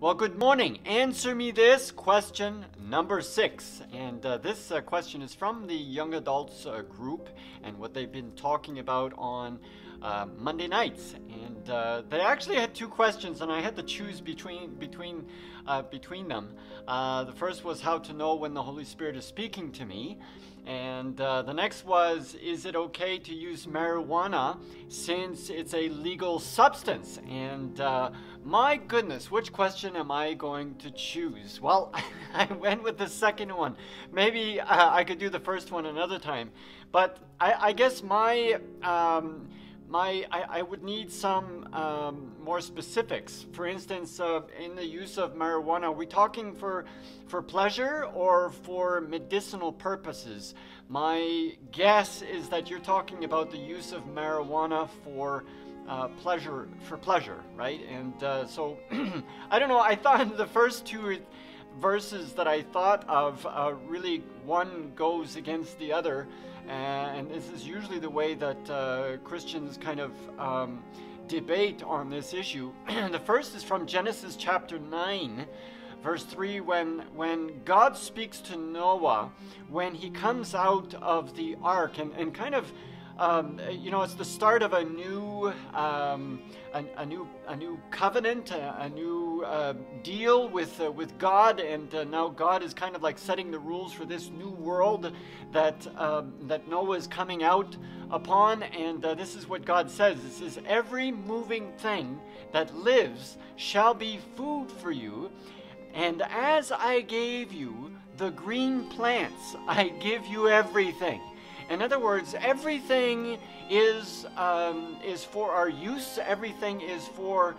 Well, good morning. Answer me this question number 6. And this question is from the young adults group and what they've been talking about on Monday nights. And they actually had 2 questions, and I had to choose between them. The first was how to know when the Holy Spirit is speaking to me. And the next was, is it okay to use marijuana since it's a legal substance? And my goodness, which question am I going to choose? Well, I went with the second one. Maybe I could do the first one another time. But I guess I would need some more specifics. For instance, in the use of marijuana, are we talking for pleasure or for medicinal purposes? My guess is that you're talking about the use of marijuana for pleasure, right? And so, I don't know, I thought the first 2 verses that I thought of, really one goes against the other. And this is usually the way that Christians kind of debate on this issue. The first is from Genesis chapter 9, verse 3, when God speaks to Noah, when he comes out of the ark, and kind of, it's the start of a new covenant, a new deal with God, and now God is kind of like setting the rules for this new world that Noah is coming out upon. And this is what God says. It says, "Every moving thing that lives shall be food for you, and as I gave you the green plants, I give you everything." In other words, everything is for our use. Everything is for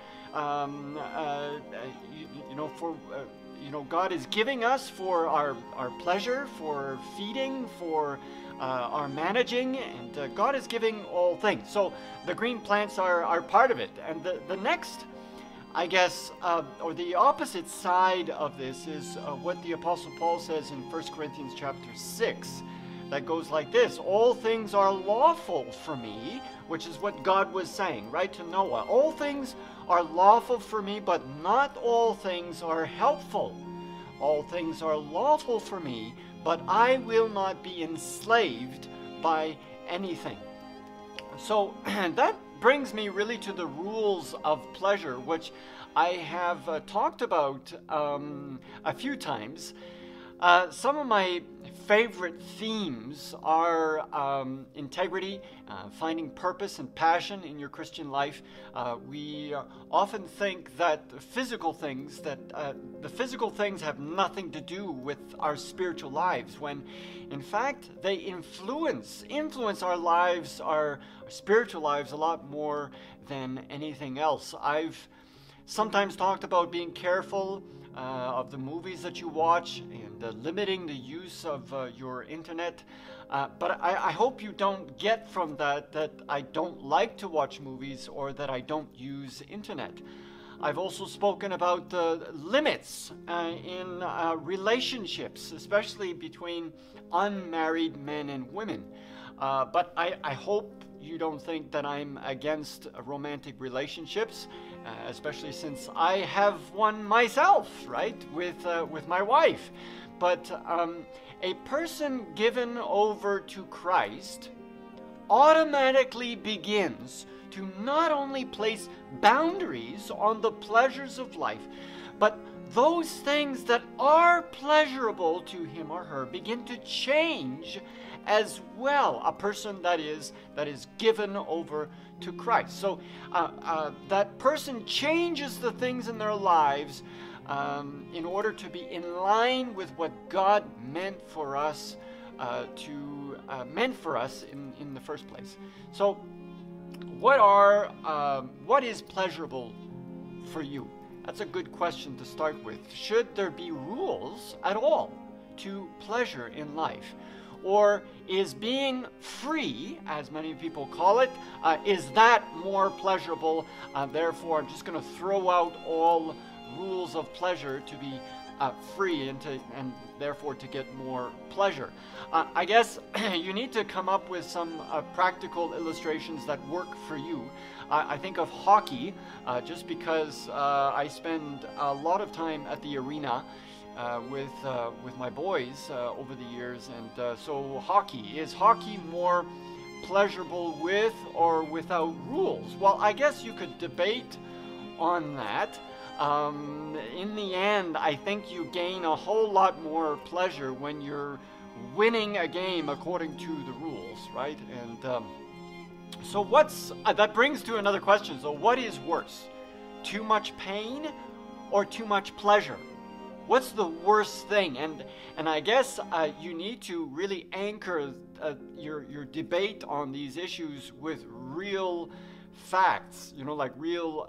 God is giving us for our pleasure, for feeding, for our managing, and God is giving all things. So the green plants are part of it. And the next, I guess, or the opposite side of this is what the Apostle Paul says in 1 Corinthians chapter 6. That goes like this: all things are lawful for me, which is what God was saying, right, to Noah. All things are lawful for me, but not all things are helpful. All things are lawful for me, but I will not be enslaved by anything. So that brings me really to the rules of pleasure, which I have talked about a few times. Some of my favorite themes are integrity, finding purpose and passion in your Christian life. We often think that the physical things have nothing to do with our spiritual lives, when in fact they influence our lives, our spiritual lives, a lot more than anything else. I've sometimes talked about being careful of the movies that you watch and limiting the use of your internet. But I hope you don't get from that I don't like to watch movies or that I don't use internet. I've also spoken about the limits in relationships, especially between unmarried men and women. But I hope you don't think that I'm against romantic relationships, especially since I have one myself, right, with my wife. But a person given over to Christ automatically begins to not only place boundaries on the pleasures of life, but those things that are pleasurable to him or her begin to change as well. A person that is given over to Christ. So that person changes the things in their lives in order to be in line with what God meant for us in the first place. So what is pleasurable for you? That's a good question to start with. Should there be rules at all to pleasure in life? Or is being free, as many people call it, is that more pleasurable? Therefore, I'm just going to throw out all rules of pleasure to be free and therefore to get more pleasure. I guess you need to come up with some practical illustrations that work for you. I think of hockey just because I spend a lot of time at the arena with my boys over the years, and so hockey. Is hockey more pleasurable with or without rules? Well, I guess you could debate on that. In the end, I think you gain a whole lot more pleasure when you're winning a game according to the rules, right? And so that brings to another question. So what is worse? Too much pain or too much pleasure? What's the worst thing? And I guess you need to really anchor your debate on these issues with real facts, like real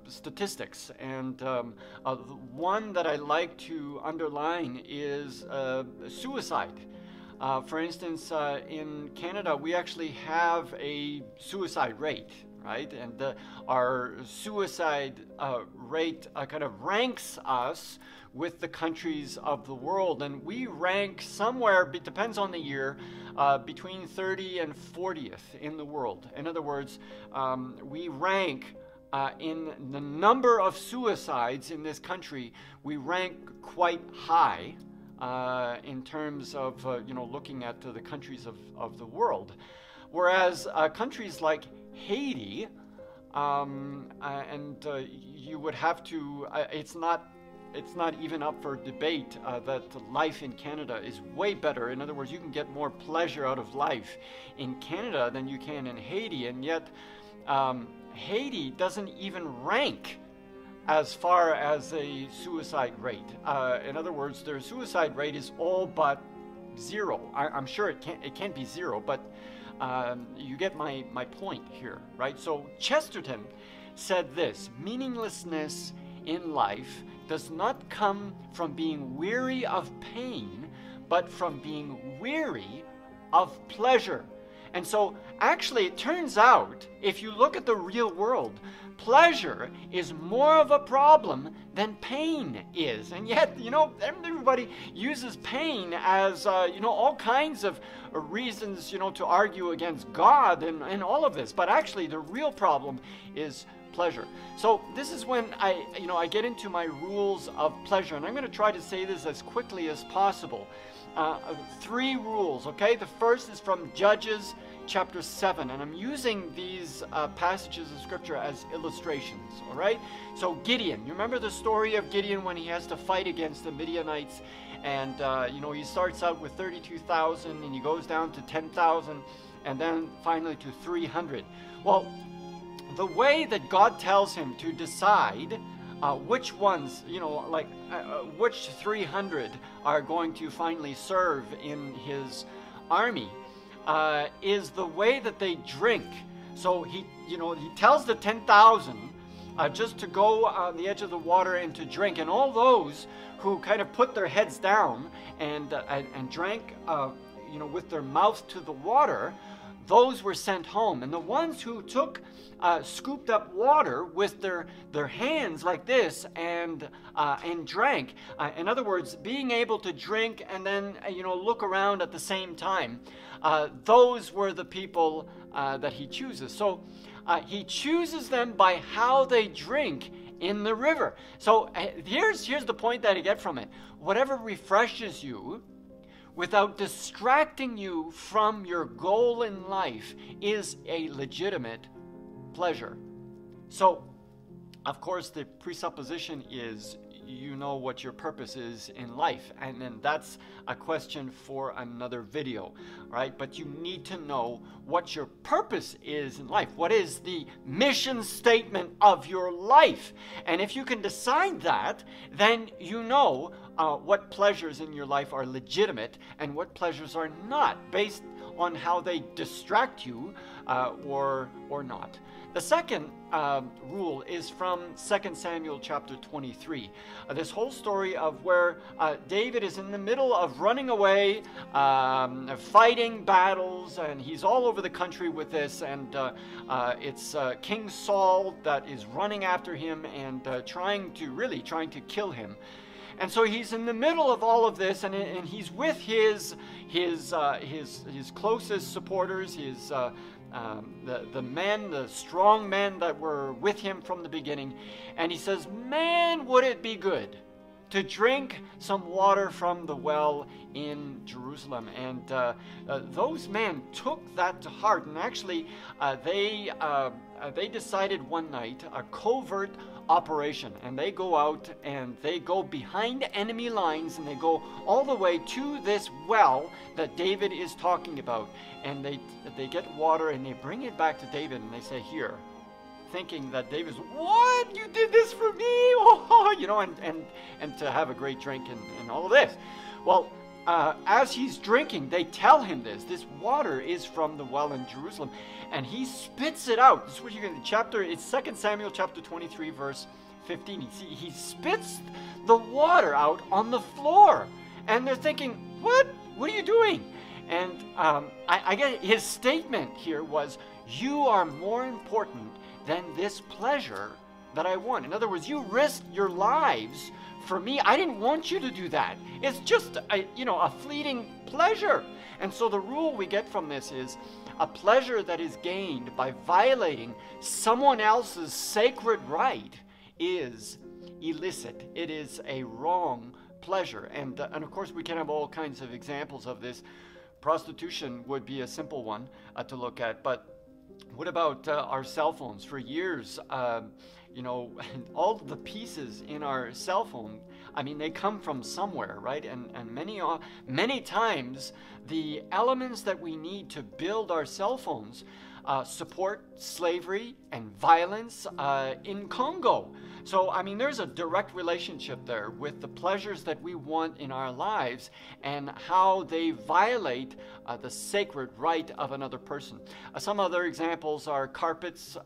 statistics. And one that I like to underline is suicide. For instance, in Canada, we actually have a suicide rate, right? And our suicide rate kind of ranks us with the countries of the world, and we rank somewhere, it depends on the year, between 30 and 40th in the world. In other words, we rank in the number of suicides in this country, we rank quite high in terms of looking at the countries of the world. Whereas countries like Haiti, and you would have to, it's not even up for debate that life in Canada is way better. In other words, you can get more pleasure out of life in Canada than you can in Haiti, and yet Haiti doesn't even rank as far as a suicide rate. In other words, their suicide rate is all but zero. I'm sure it can't be zero, but you get my point here, right? So Chesterton said this: meaninglessness in life does not come from being weary of pain, but from being weary of pleasure. And so actually it turns out, if you look at the real world, pleasure is more of a problem than pain is. And yet, everybody uses pain as, all kinds of reasons, to argue against God and all of this. But actually the real problem is pleasure. So this is when I get into my rules of pleasure, and I'm going to try to say this as quickly as possible. 3 rules, okay? The first is from Judges chapter 7, and I'm using these passages of scripture as illustrations, all right? So Gideon, you remember the story of Gideon when he has to fight against the Midianites, and he starts out with 32,000 and he goes down to 10,000 and then finally to 300. Well, the way that God tells him to decide which ones, which 300 are going to finally serve in his army is the way that they drink. So he tells the 10,000 just to go on the edge of the water and to drink, and all those who kind of put their heads down and drank, with their mouth to the water, those were sent home. And the ones who took scooped up water with their hands like this and drank, in other words, being able to drink and then look around at the same time, those were the people that he chooses. So he chooses them by how they drink in the river. So here's the point that I get from it. Whatever refreshes you without distracting you from your goal in life is a legitimate pleasure. So, of course, the presupposition is you know what your purpose is in life, and then that's a question for another video, right? But you need to know what your purpose is in life. What is the mission statement of your life? And if you can decide that, then you know what pleasures in your life are legitimate and what pleasures are not, based on how they distract you or not. The second rule is from 2 Samuel chapter 23. This whole story of where David is in the middle of running away, fighting battles, and he's all over the country with this, and it's King Saul that is running after him and trying to kill him. And so he's in the middle of all of this, and he's with his closest supporters, the strong men that were with him from the beginning. And he says, man, would it be good to drink some water from the well in Jerusalem. And those men took that to heart, and actually they decided one night a covert operation, and they go out and they go behind enemy lines, and they go all the way to this well that David is talking about, and they get water and they bring it back to David, and they say, here, thinking that David's, what, you did this for me, oh, you know, and to have a great drink and all of this. Well, as he's drinking, they tell him this water is from the well in Jerusalem, and he spits it out. This is what you're going to, it's 2 Samuel chapter 23, verse 15. He spits the water out on the floor, and they're thinking, what are you doing? And I get his statement here was, you are more important than this pleasure that I want. In other words, you risked your lives for me. I didn't want you to do that. It's just a fleeting pleasure. And so the rule we get from this is a pleasure that is gained by violating someone else's sacred right is illicit. It is a wrong pleasure. And of course we can have all kinds of examples of this. Prostitution would be a simple one to look at, but what about our cell phones? For years, all the pieces in our cell phone, I mean, they come from somewhere, right? And many times, the elements that we need to build our cell phones support slavery and violence in Congo. So, I mean, there's a direct relationship there with the pleasures that we want in our lives and how they violate the sacred right of another person. Some other examples are carpets,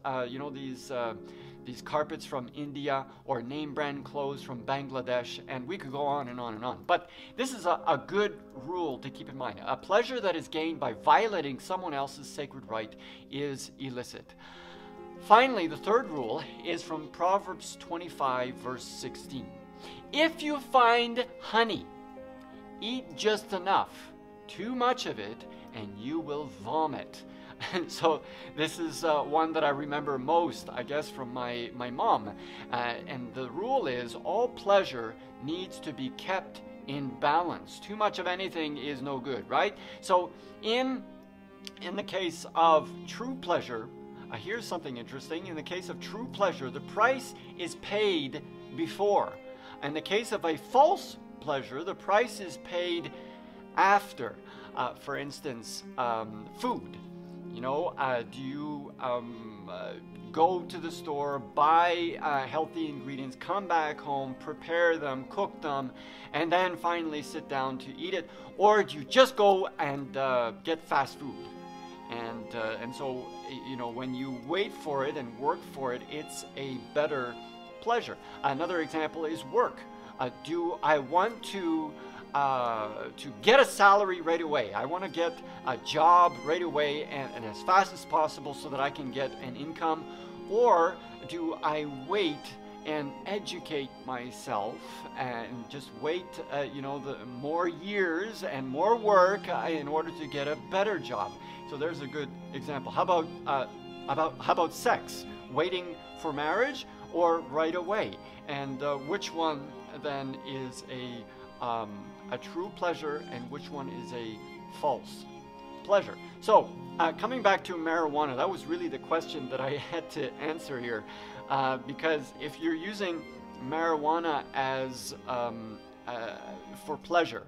these carpets from India, or name brand clothes from Bangladesh, and we could go on and on and on. But this is a good rule to keep in mind. A pleasure that is gained by violating someone else's sacred right is illicit. Finally, the third rule is from Proverbs 25, verse 16. If you find honey, eat just enough, too much of it, and you will vomit. And so this is one that I remember most, I guess, from my mom. And the rule is all pleasure needs to be kept in balance. Too much of anything is no good, right? So in the case of true pleasure, here's something interesting. In the case of true pleasure, the price is paid before. In the case of a false pleasure, the price is paid after. For instance, food. You know, do you go to the store, buy healthy ingredients, come back home, prepare them, cook them, and then finally sit down to eat it? Or do you just go and get fast food? And so, you know, when you wait for it and work for it, it's a better pleasure. Another example is work. Do I want to get a salary right away? I want to get a job right away and as fast as possible so that I can get an income. Or do I wait and educate myself and just wait, the more years and more work in order to get a better job? So there's a good example. How about sex? Waiting for marriage or right away? And which one then is a true pleasure and which one is a false pleasure? So coming back to marijuana, that was really the question that I had to answer here, because if you're using marijuana as for pleasure,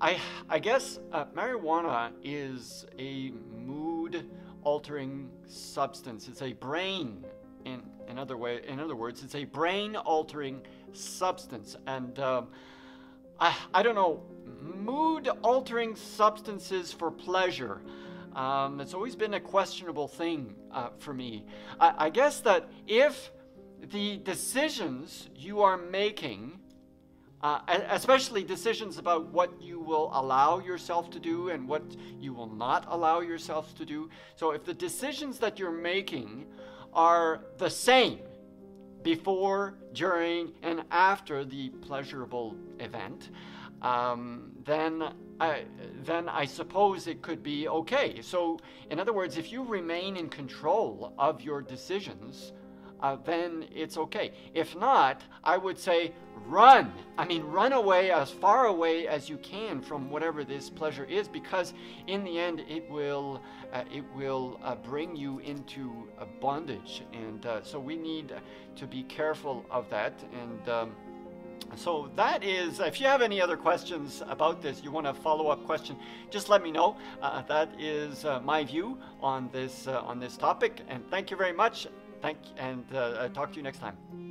I guess marijuana is a mood-altering substance. It's a brain, in other words, it's a brain-altering substance. And I don't know, mood-altering substances for pleasure. It's always been a questionable thing for me. I guess that if the decisions you are making, especially decisions about what you will allow yourself to do and what you will not allow yourself to do. So if the decisions that you're making are the same before, during, and after the pleasurable event, then I suppose it could be okay. So in other words, if you remain in control of your decisions, then it's okay. If not, I would say run. I mean, run away as far away as you can from whatever this pleasure is, because in the end, it will bring you into bondage, and so we need to be careful of that. And so that is, if you have any other questions about this, you want a follow-up question, just let me know. That is my view on this topic, and thank you very much. And talk to you next time.